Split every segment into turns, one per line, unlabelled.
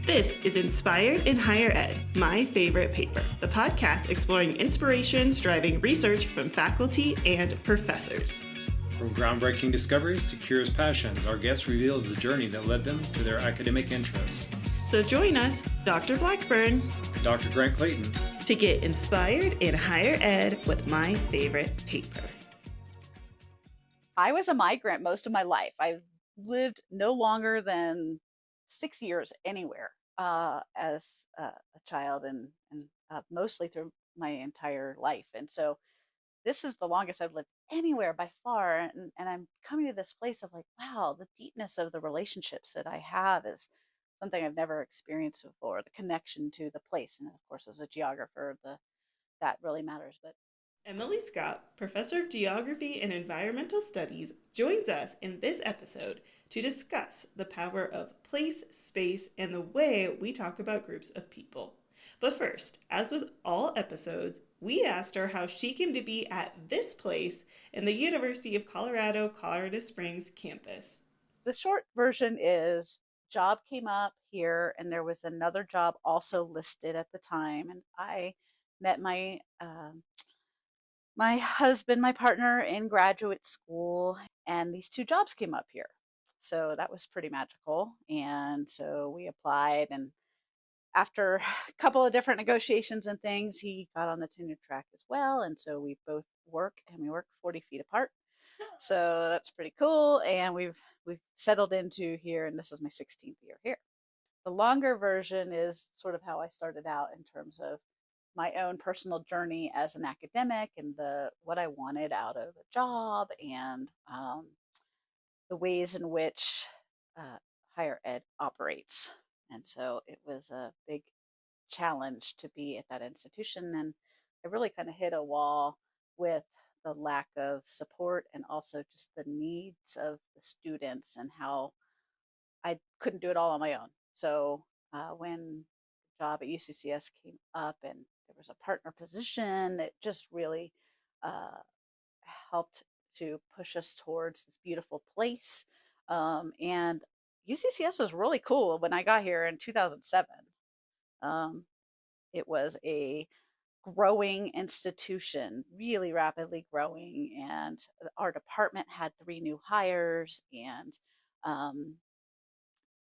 This is Inspired in Higher Ed, my favorite paper, the podcast exploring inspirations driving research from faculty and professors.
From groundbreaking discoveries to curious passions, our guests reveal the journey that led them to their academic interests.
So join us, Dr. Blackburn,
Dr. Grant Clayton,
to get inspired in higher ed with my favorite paper.
I was a migrant most of my life. I've lived no longer than 6 years anywhere as a child and mostly through my entire life. And so this is the longest I've lived anywhere by far. And I'm coming to this place of like, wow, the deepness of the relationships that I have is something I've never experienced before, the connection to the place. And of course, as a geographer, that really matters. But
Emily Skop, professor of geography and environmental studies, joins us in this episode to discuss the power of place, space, and the way we talk about groups of people. But first, as with all episodes, we asked her how she came to be at this place in the University of Colorado Springs campus.
The short version is job came up here and there was another job also listed at the time. And I met my husband, my partner in graduate school, and these two jobs came up here. So that was pretty magical. And so we applied, and after a couple of different negotiations and things, he got on the tenure track as well. And so we both work 40 feet apart. So that's pretty cool. And we've settled into here, and this is my 16th year here. The longer version is sort of how I started out in terms of my own personal journey as an academic and what I wanted out of a job and the ways in which higher ed operates. And so it was a big challenge to be at that institution. And I really kind of hit a wall with the lack of support and also just the needs of the students and how I couldn't do it all on my own. So when the job at UCCS came up and there was a partner position, it just really helped to push us towards this beautiful place. And UCCS was really cool when I got here in 2007. It was a growing institution, really rapidly growing, and our department had 3 new hires, and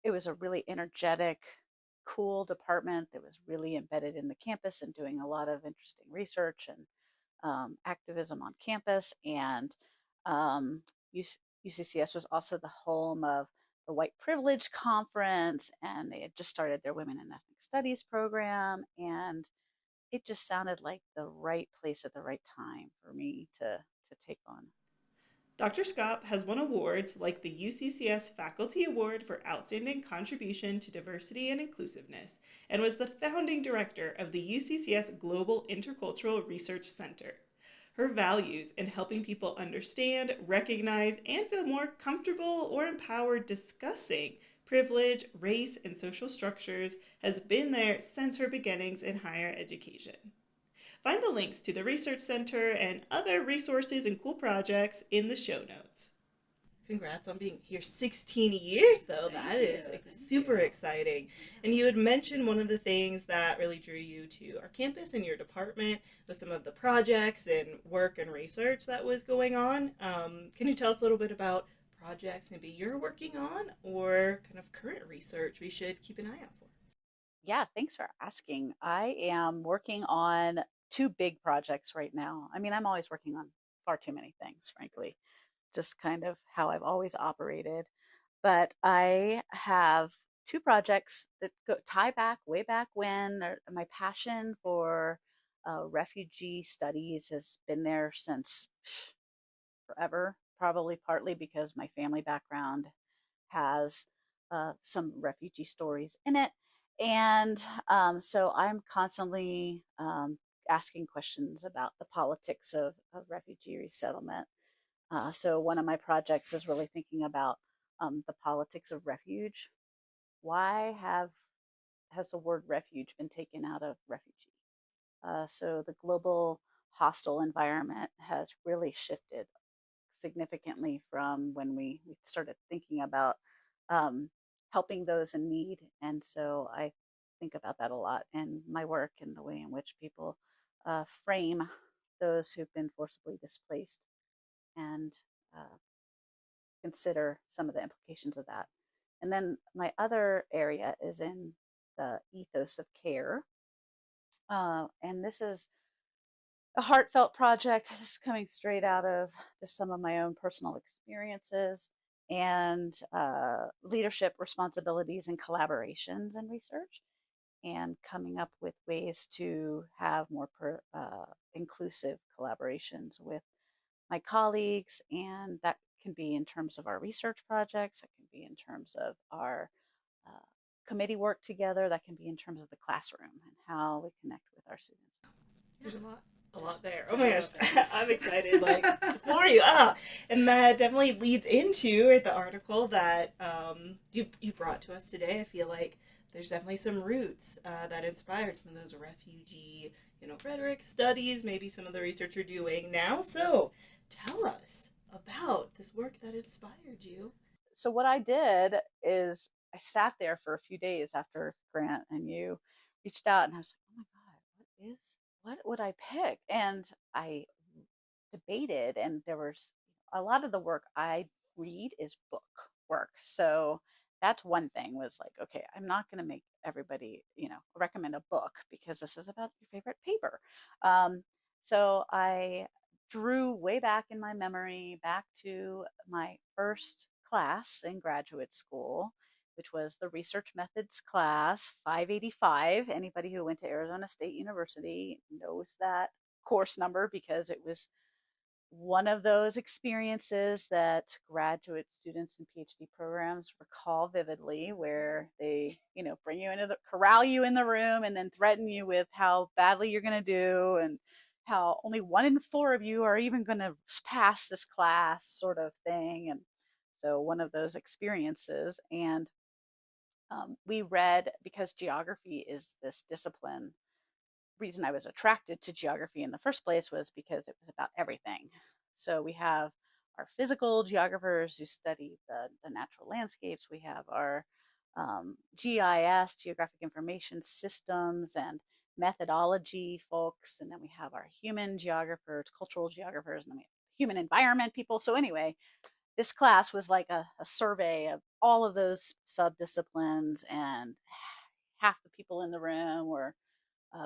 it was a really energetic, cool department that was really embedded in the campus and doing a lot of interesting research and activism on campus. And UCCS was also the home of the White Privilege Conference, and they had just started their Women in Ethnic Studies program, and it just sounded like the right place at the right time for me to take on.
Dr. Skop has won awards like the UCCS Faculty Award for Outstanding Contribution to Diversity and Inclusiveness and was the founding director of the UCCS Global Intercultural Research Center. Her values in helping people understand, recognize, and feel more comfortable or empowered discussing privilege, race, and social structures has been there since her beginnings in higher education. Find the links to the Research Center and other resources and cool projects in the show notes. Congrats on being here 16 years, though. That is super exciting. And you had mentioned one of the things that really drew you to our campus and your department was some of the projects and work and research that was going on. Can you tell us a little bit about projects maybe you're working on or kind of current research we should keep an eye out for?
Yeah, thanks for asking. I am working on 2 big projects right now. I mean, I'm always working on far too many things, frankly, just kind of how I've always operated. But I have 2 projects that tie back way back when. My passion for refugee studies has been there since forever, probably partly because my family background has some refugee stories in it. And so I'm constantly asking questions about the politics of refugee resettlement. So one of my projects is really thinking about the politics of refuge. Why has the word refuge been taken out of refugee? So the global hostile environment has really shifted significantly from when we started thinking about helping those in need. And so I think about that a lot in my work and the way in which people frame those who've been forcibly displaced and uh, consider some of the implications of that. And then my other area is in the ethos of care. And this is a heartfelt project. This is coming straight out of just some of my own personal experiences and leadership responsibilities and collaborations in research, and coming up with ways to have more inclusive collaborations with my colleagues. And that can be in terms of our research projects, that can be in terms of our uh, committee work together, that can be in terms of the classroom and how we connect with our students.
There's a lot there. Oh my gosh, I'm excited like for you. And that definitely leads into the article that you brought to us today. I feel like there's definitely some roots that inspired some of those refugee, rhetoric studies, maybe some of the research you're doing now. So tell us about this work that inspired you.
So what I did is I sat there for a few days after Grant and you reached out, and I was like, oh my God, what would I pick? And I debated, and there was a lot of the work I read is book work. So that's one thing, was like, okay, I'm not going to make everybody, recommend a book because this is about your favorite paper. So I drew way back in my memory back to my first class in graduate school, which was the research methods class 585. Anybody who went to Arizona State University knows that course number because it was one of those experiences that graduate students in PhD programs recall vividly, where they, bring you into corral you in the room and then threaten you with how badly you're going to do and how only 1 in 4 of you are even going to pass this class, sort of thing. And so one of those experiences. And we read, because geography is this discipline, reason I was attracted to geography in the first place was because it was about everything. So we have our physical geographers who study the natural landscapes. We have our GIS, Geographic Information Systems, and methodology folks. And then we have our human geographers, cultural geographers, and then we have human environment people. So anyway, this class was like a survey of all of those subdisciplines, and half the people in the room were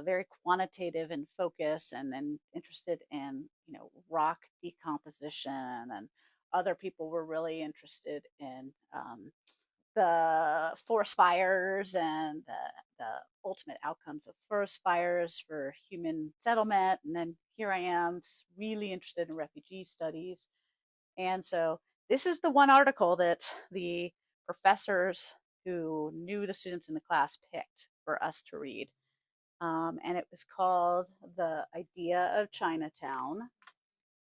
very quantitative in focus and then interested in, rock decomposition, and other people were really interested in the forest fires and the ultimate outcomes of forest fires for human settlement. And then here I am, really interested in refugee studies. And so this is the one article that the professors who knew the students in the class picked for us to read. And it was called The Idea of Chinatown,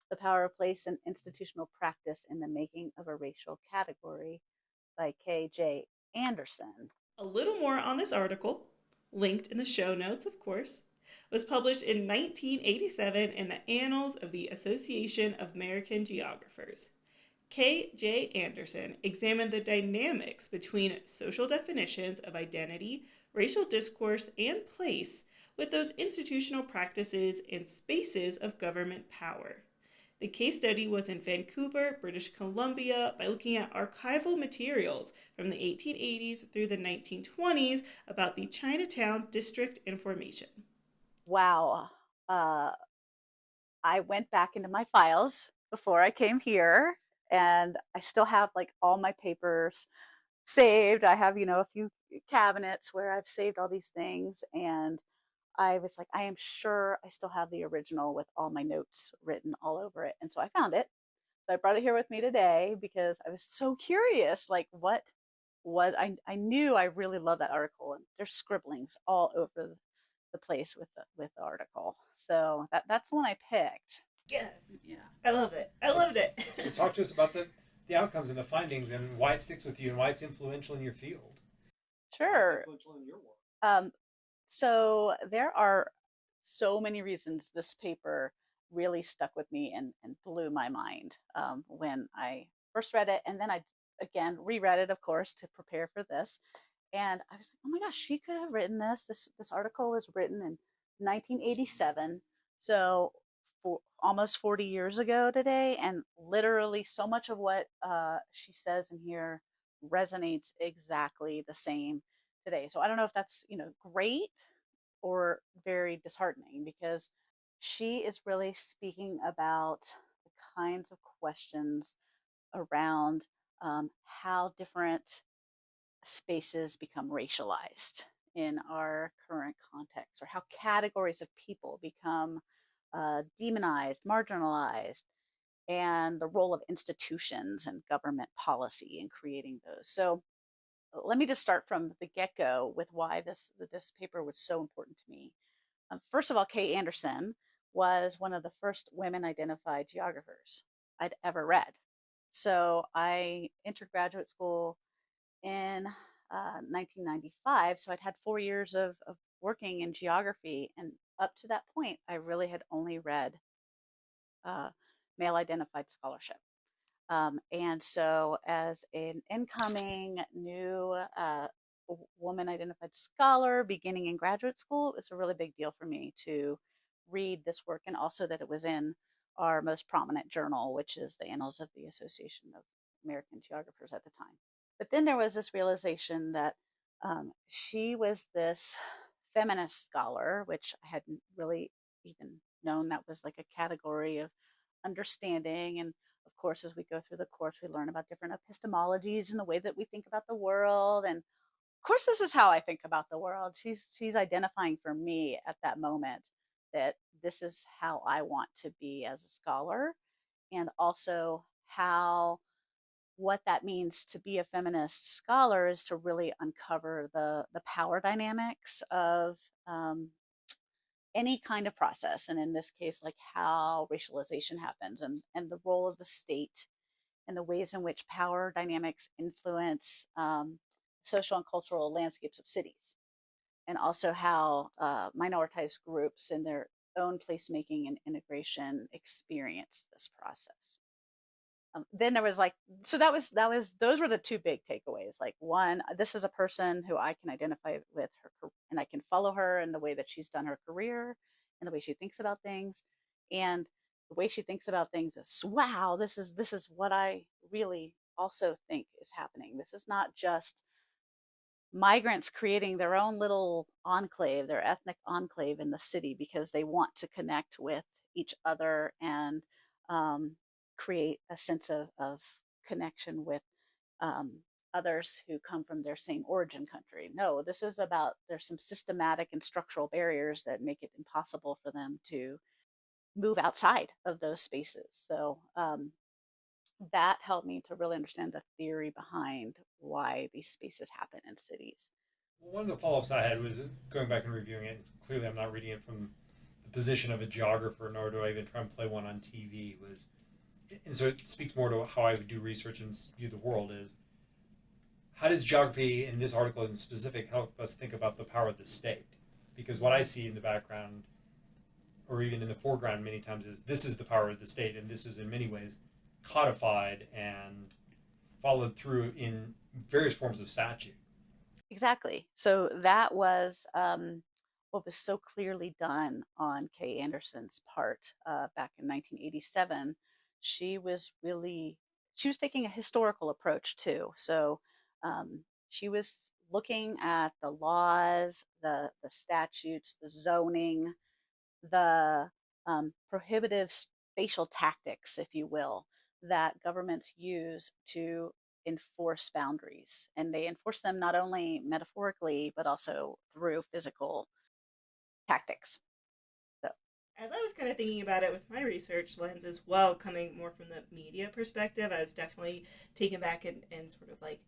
The Power of Place and Institutional Practice in the Making of a Racial Category by K.J. Anderson.
A little more on this article, linked in the show notes, of course, was published in 1987 in the Annals of the Association of American Geographers. K.J. Anderson examined the dynamics between social definitions of identity, racial discourse, and place with those institutional practices and spaces of government power. The case study was in Vancouver, British Columbia, by looking at archival materials from the 1880s through the 1920s about the Chinatown district and formation.
Wow. I went back into my files before I came here, and I still have like all my papers saved. I have, a few cabinets where I've saved all these things. And I was like, I am sure I still have the original with all my notes written all over it. And so I found it. So I brought it here with me today because I was so curious, like what was, I knew I really loved that article, and there's scribblings all over the place with the article. So that's the one I picked.
Yes. Yeah. I love it. I loved it.
So talk to us about the outcomes and the findings and why it sticks with you and why it's influential in your field.
Sure.
Influential in your work.
So there are so many reasons this paper really stuck with me and blew my mind when I first read it. And then I again, reread it, of course, to prepare for this. And I was like, oh my gosh, she could have written this. This article was written in 1987. So for almost 40 years ago today. And literally so much of what she says in here resonates exactly the same today. So I don't know if that's, great or very disheartening, because she is really speaking about the kinds of questions around how different spaces become racialized in our current context, or how categories of people become demonized, marginalized, and the role of institutions and government policy in creating those. So let me just start from the get-go with why this paper was so important to me. First of all, Kay Anderson was one of the first women identified geographers I'd ever read. So I entered graduate school in 1995. So I'd had 4 years of working in geography. And up to that point, I really had only read male identified scholarship. And so, as an incoming new woman identified scholar beginning in graduate school, it was a really big deal for me to read this work, and also that it was in our most prominent journal, which is the Annals of the Association of American Geographers at the time. But then there was this realization that she was this feminist scholar, which I hadn't really even known that was like a category of understanding. And of course, as we go through the course, we learn about different epistemologies and the way that we think about the world. And of course, this is how I think about the world. She's identifying for me at that moment that this is how I want to be as a scholar, and also how what that means to be a feminist scholar is to really uncover the power dynamics of any kind of process, and in this case, like how racialization happens, and the role of the state, and the ways in which power dynamics influence social and cultural landscapes of cities, and also how minoritized groups in their own placemaking and integration experience this process. Then there was like, so that was those were the two big takeaways. Like, one, this is a person who I can identify with her, and I can follow her in the way that she's done her career and the way she thinks about things. And the way she thinks about things is, wow, this is what I really also think is happening. This is not just migrants creating their own little enclave, their ethnic enclave in the city, because they want to connect with each other and create a sense of connection with others who come from their same origin country. No, this is about, there's some systematic and structural barriers that make it impossible for them to move outside of those spaces. So that helped me to really understand the theory behind why these spaces happen in cities.
One of the follow-ups I had was going back and reviewing it. Clearly, I'm not reading it from the position of a geographer, nor do I even try and play one on TV. And so it speaks more to how I would do research and view the world. Is how does geography, in this article in specific, help us think about the power of the state? Because what I see in the background, or even in the foreground, many times is this is the power of the state, and this is in many ways codified and followed through in various forms of statute.
Exactly. So that was what was so clearly done on Kay Anderson's part back in 1987. She was taking a historical approach too. So she was looking at the laws, the statutes, the zoning, the prohibitive spatial tactics, if you will, that governments use to enforce boundaries. And they enforce them not only metaphorically, but also through physical tactics. So,
As I was kind of thinking about it with my research lens as well, coming more from the media perspective, I was definitely taken back and sort of like,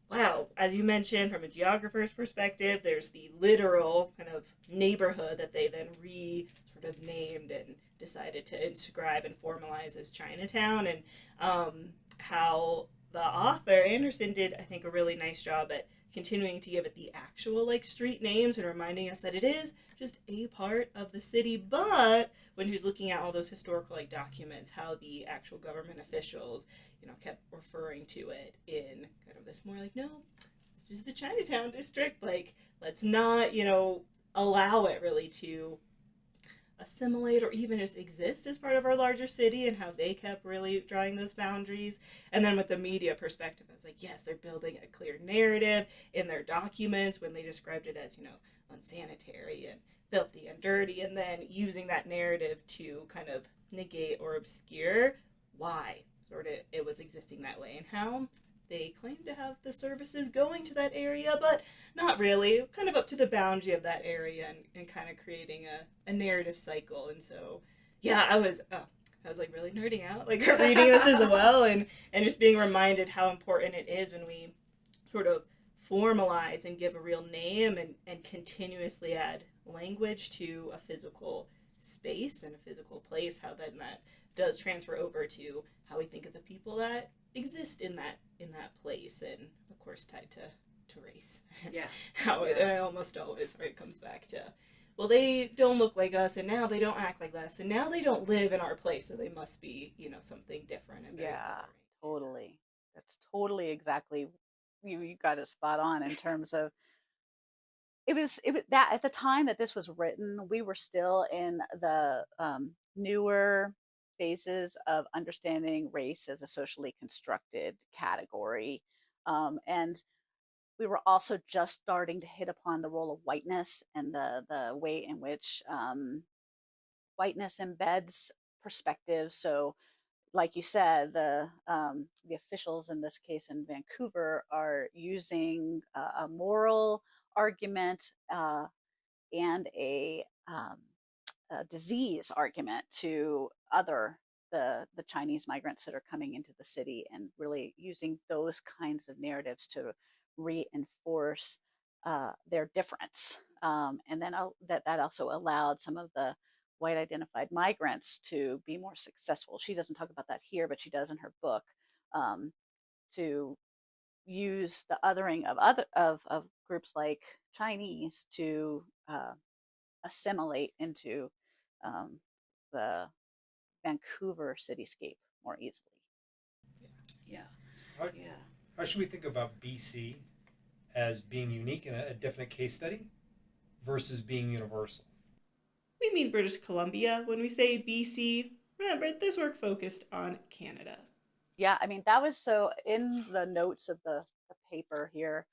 wow, as you mentioned, from a geographer's perspective, there's the literal kind of neighborhood that they then sort of named and decided to inscribe and formalize as Chinatown, and how the author Anderson did, I think, a really nice job at continuing to give it the actual like street names and reminding us that it is just a part of the city. But when he was looking at all those historical like documents, how the actual government officials, kept referring to it in kind of this more like, no, this is the Chinatown district. Like, let's not, allow it really to assimilate or even just exist as part of our larger city, and how they kept really drawing those boundaries. And then with the media perspective, I was like, yes, they're building a clear narrative in their documents when they described it as, unsanitary and filthy and dirty, and then using that narrative to kind of negate or obscure why sort of it was existing that way, and how they claim to have the services going to that area, but not really, kind of up to the boundary of that area, and kind of creating a narrative cycle. And so, yeah, I was like really nerding out, like reading this as well, and just being reminded how important it is when we sort of formalize and give a real name, and continuously add language to a physical space and a physical place, how then that does transfer over to how we think of the people that exist in that place, and of course tied to race.
Yes.
How it almost always comes back to, well, they don't look like us, and now they don't act like us, and now they don't live in our place, so they must be something different. And
totally. That's totally exactly, you got it spot on in terms of it was that at the time that this was written, we were still in the newer phases of understanding race as a socially constructed category. And we were also just starting to hit upon the role of whiteness and the way in which whiteness embeds perspectives. So, like you said, the officials in this case in Vancouver are using a moral argument and a disease argument to other the Chinese migrants that are coming into the city, and really using those kinds of narratives to reinforce their difference. And then that also allowed some of the white identified migrants to be more successful. She doesn't talk about that here, but she does in her book, to use the othering of groups like Chinese to assimilate into the Vancouver cityscape more easily.
Yeah.
How should we think about BC as being unique in a definite case study versus being universal?
We mean British Columbia when we say BC. Remember, this work focused on Canada.
Yeah, I mean, that was so in the notes of the paper here.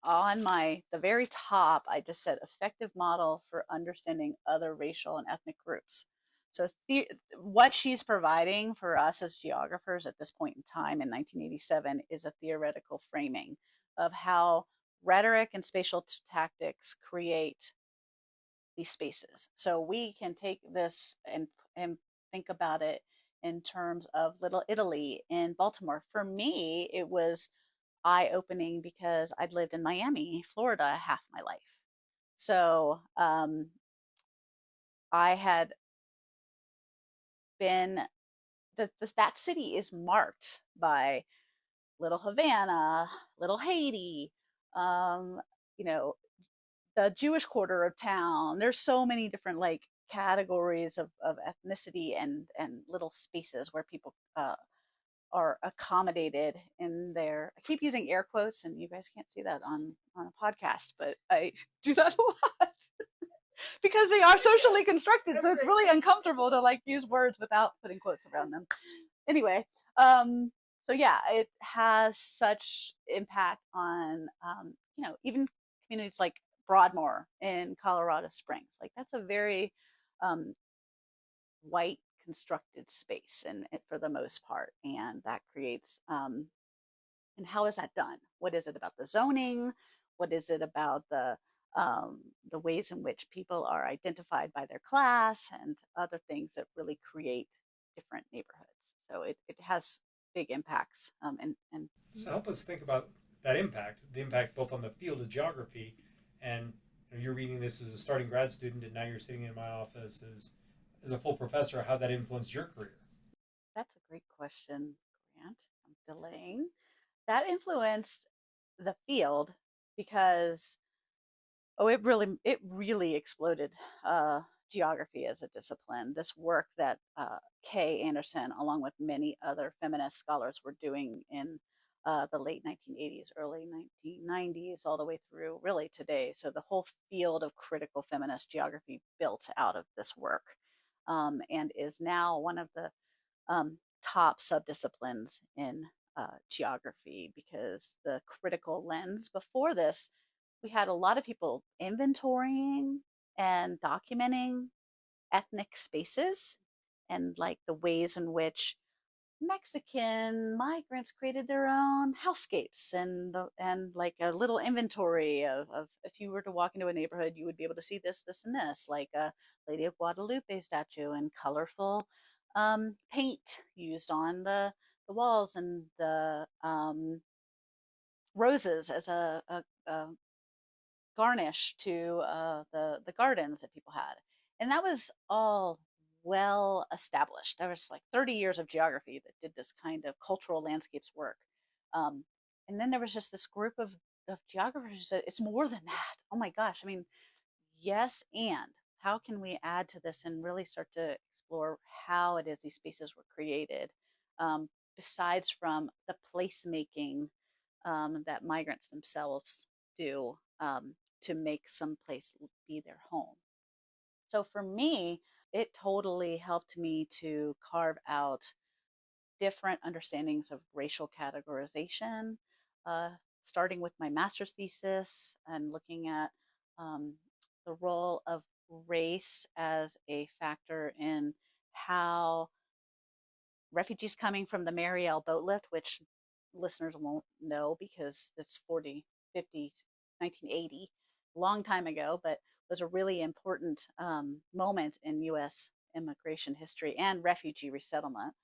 On the very top, I just said effective model for understanding other racial and ethnic groups. So what she's providing for us as geographers at this point in time in 1987 is a theoretical framing of how rhetoric and spatial tactics create these spaces. So we can take this and think about it in terms of Little Italy in Baltimore. For me, it was eye-opening because I'd lived in Miami, Florida, half my life. So I had been that city is marked by Little Havana, Little Haiti, the Jewish quarter of town. There's so many different like categories of ethnicity and little spaces where people are accommodated in their, I keep using air quotes and you guys can't see that on a podcast, but I do that a lot because they are socially constructed. So it's really uncomfortable to like use words without putting quotes around them. Anyway, so yeah, it has such impact on, even communities like Broadmoor in Colorado Springs. Like that's a very white constructed space, and for the most part, and that creates and how is that done? What is it about the zoning? What is it about the ways in which people are identified by their class and other things that really create different neighborhoods? So it has big impacts. And
so help us think about that impact, the impact both on the field of geography, and you're reading this as a starting grad student, and now you're sitting in my office as a full professor, how that influenced your career.
That's a great question, Grant. I'm delaying. That influenced the field because it really exploded geography as a discipline. This work that Kay Anderson, along with many other feminist scholars, were doing in the late 1980s, early 1990s, all the way through really today. So the whole field of critical feminist geography built out of this work, and is now one of the top subdisciplines in geography, because the critical lens before this, we had a lot of people inventorying and documenting ethnic spaces and like the ways in which Mexican migrants created their own housecape, and like a little inventory of if you were to walk into a neighborhood, you would be able to see this, this, and this, like a Lady of Guadalupe statue and colorful paint used on the walls, and the roses as a garnish to the gardens that people had, and that was all well established. There was like 30 years of geography that did this kind of cultural landscapes work, um, and then there was just this group of geographers that it's more than that. Oh my gosh! I mean, yes, and how can we add to this and really start to explore how it is these spaces were created, um, besides from the placemaking that migrants themselves do, to make some place be their home. So for me, it totally helped me to carve out different understandings of racial categorization, uh, starting with my master's thesis and looking at um, the role of race as a factor in how refugees coming from the Mariel boat lift, which listeners won't know because it's 40, 50, 1980, long time ago, but was a really important moment in U.S. immigration history and refugee resettlement,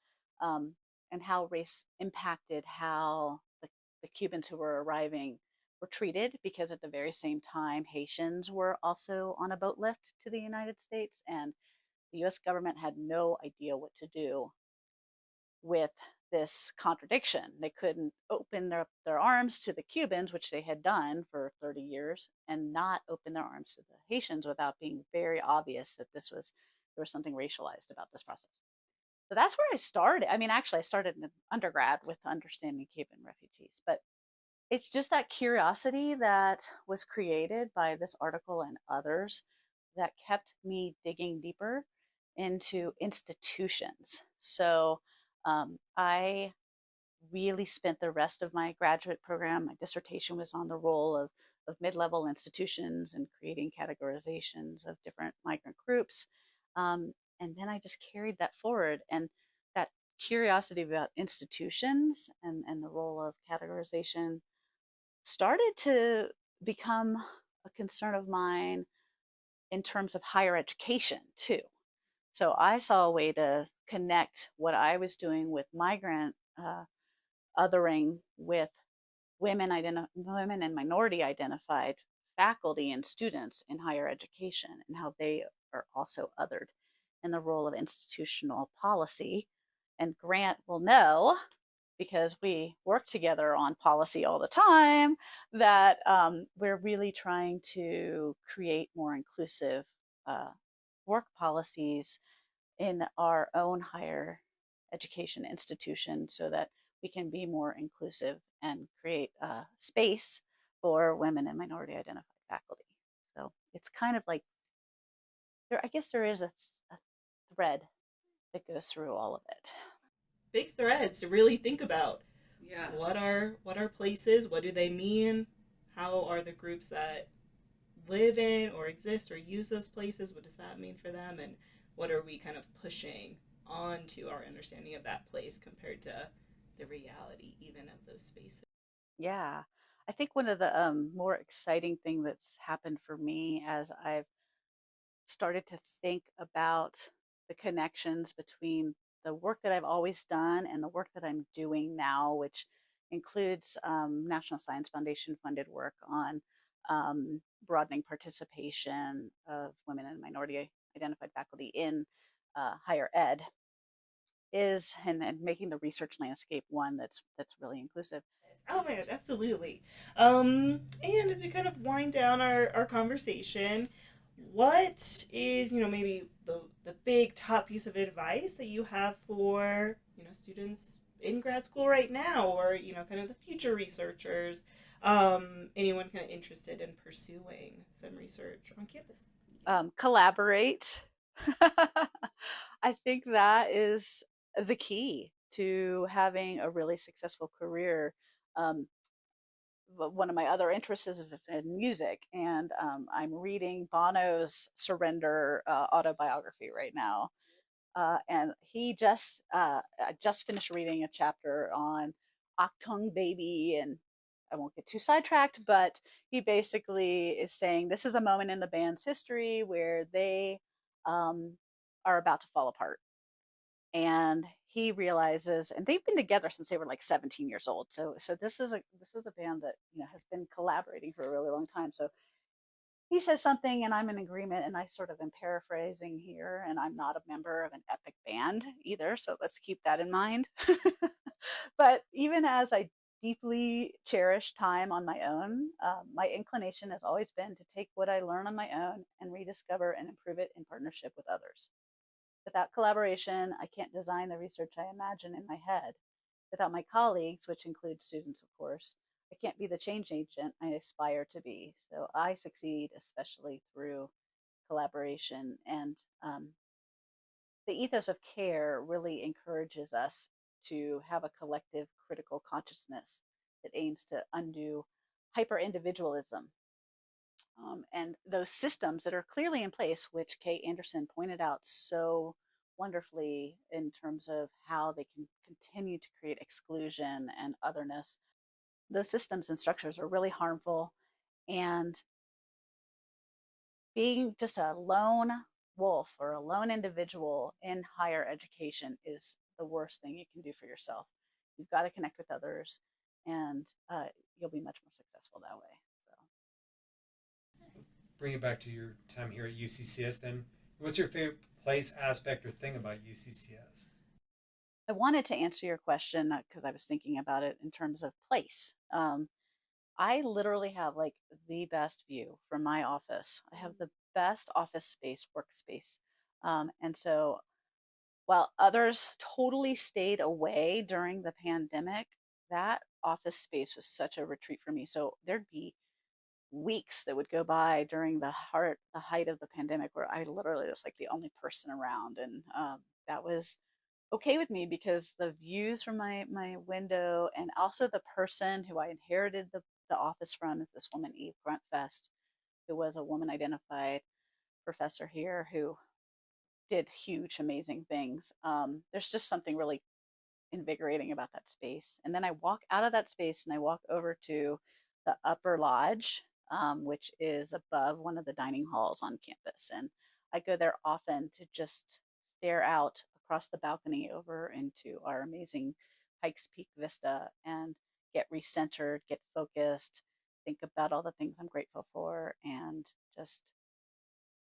um, and how race impacted how the Cubans who were arriving were treated, because at the very same time, Haitians were also on a boat lift to the United States, and the U.S. government had no idea what to do with this contradiction. They couldn't open their arms to the Cubans, which they had done for 30 years, and not open their arms to the Haitians without being very obvious that there was something racialized about this process. So that's where I started. I mean, actually, I started in undergrad with understanding Cuban refugees, but it's just that curiosity that was created by this article and others that kept me digging deeper into institutions. So I really spent the rest of my graduate program. My dissertation was on the role of mid level institutions and creating categorizations of different migrant groups. And then I just carried that forward. And that curiosity about institutions and the role of categorization started to become a concern of mine in terms of higher education too. So I saw a way to connect what I was doing with migrant othering with women and minority identified faculty and students in higher education, and how they are also othered in the role of institutional policy. And Grant will know, because we work together on policy all the time, that we're really trying to create more inclusive work policies in our own higher education institution, so that we can be more inclusive and create a space for women and minority identified faculty. So it's kind of like I guess there is a thread that goes through all of it.
Big threads to really think about.
Yeah.
What are places? What do they mean? How are the groups that live in or exist or use those places? What does that mean for them? And what are we kind of pushing onto our understanding of that place compared to the reality even of those spaces?
Yeah. I think one of the more exciting thing that's happened for me as I've started to think about the connections between the work that I've always done and the work that I'm doing now, which includes National Science Foundation funded work on broadening participation of women and minority identified faculty in higher ed, is and making the research landscape one that's really inclusive.
Oh my gosh, absolutely. And as we kind of wind down our conversation, what is, maybe the big top piece of advice that you have for, students in grad school right now, or, kind of the future researchers, anyone kind of interested in pursuing some research on campus?
Collaborate. I think that is the key to having a really successful career. Um, One of my other interests is in music, and I'm reading Bono's Surrender autobiography right now. And I just finished reading a chapter on Achtung Baby, and I won't get too sidetracked, but he basically is saying this is a moment in the band's history where they um, are about to fall apart. And he realizes, and they've been together since they were like 17 years old. So this is a band that has been collaborating for a really long time. So he says something and I'm in agreement, and I sort of am paraphrasing here, and I'm not a member of an epic band either, so let's keep that in mind. But even as I deeply cherish time on my own, my inclination has always been to take what I learn on my own and rediscover and improve it in partnership with others. Without collaboration, I can't design the research I imagine in my head. Without my colleagues, which includes students, of course, I can't be the change agent I aspire to be. So I succeed especially through collaboration. And the ethos of care really encourages us to have a collective critical consciousness that aims to undo hyper individualism. And those systems that are clearly in place, which Kay Anderson pointed out so wonderfully in terms of how they can continue to create exclusion and otherness, those systems and structures are really harmful. And being just a lone wolf or a lone individual in higher education is the worst thing you can do for yourself. You've got to connect with others, and you'll be much more successful that way. So,
Bring it back to your time here at UCCS then. What's your favorite place, aspect, or thing about UCCS?
I wanted to answer your question because I was thinking about it in terms of place. I literally have like the best view from my office. I have the best office space, workspace. And so while others totally stayed away during the pandemic, that office space was such a retreat for me. So there'd be weeks that would go by during the height of the pandemic where I literally was like the only person around, and that was okay with me because the views from my window, and also the person who I inherited the office from, is this woman Eve Gruntfest, who was a woman identified professor here who did huge amazing things. There's just something really invigorating about that space. And then I walk out of that space and I walk over to the upper lodge, which is above one of the dining halls on campus. And I go there often to just stare out across the balcony over into our amazing Pikes Peak vista and get recentered, get focused, think about all the things I'm grateful for, and just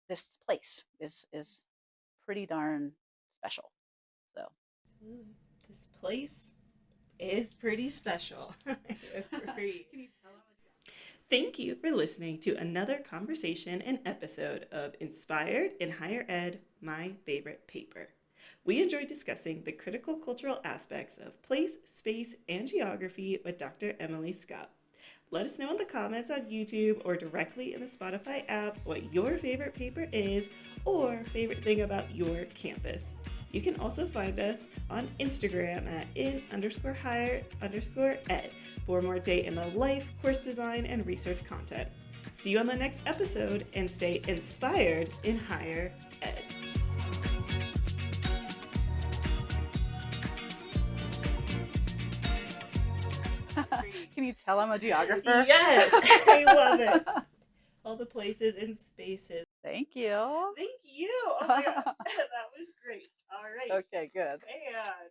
this place is pretty darn special. So
This place is pretty special. I agree. Thank you for listening to another conversation and episode of Inspired in Higher Ed, My Favorite Paper. We enjoyed discussing the critical cultural aspects of place, space, and geography with Dr. Emily Skop. Let us know in the comments on YouTube or directly in the Spotify app what your favorite paper is or favorite thing about your campus. You can also find us on Instagram at in_higher_ed for more day in the life, course design, and research content. See you on the next episode, and stay inspired in higher ed.
can you tell I'm a geographer?
Yes, I love it. All the places and spaces.
Thank you.
Thank you. Oh my gosh, that was great. All right.
Okay, good.
And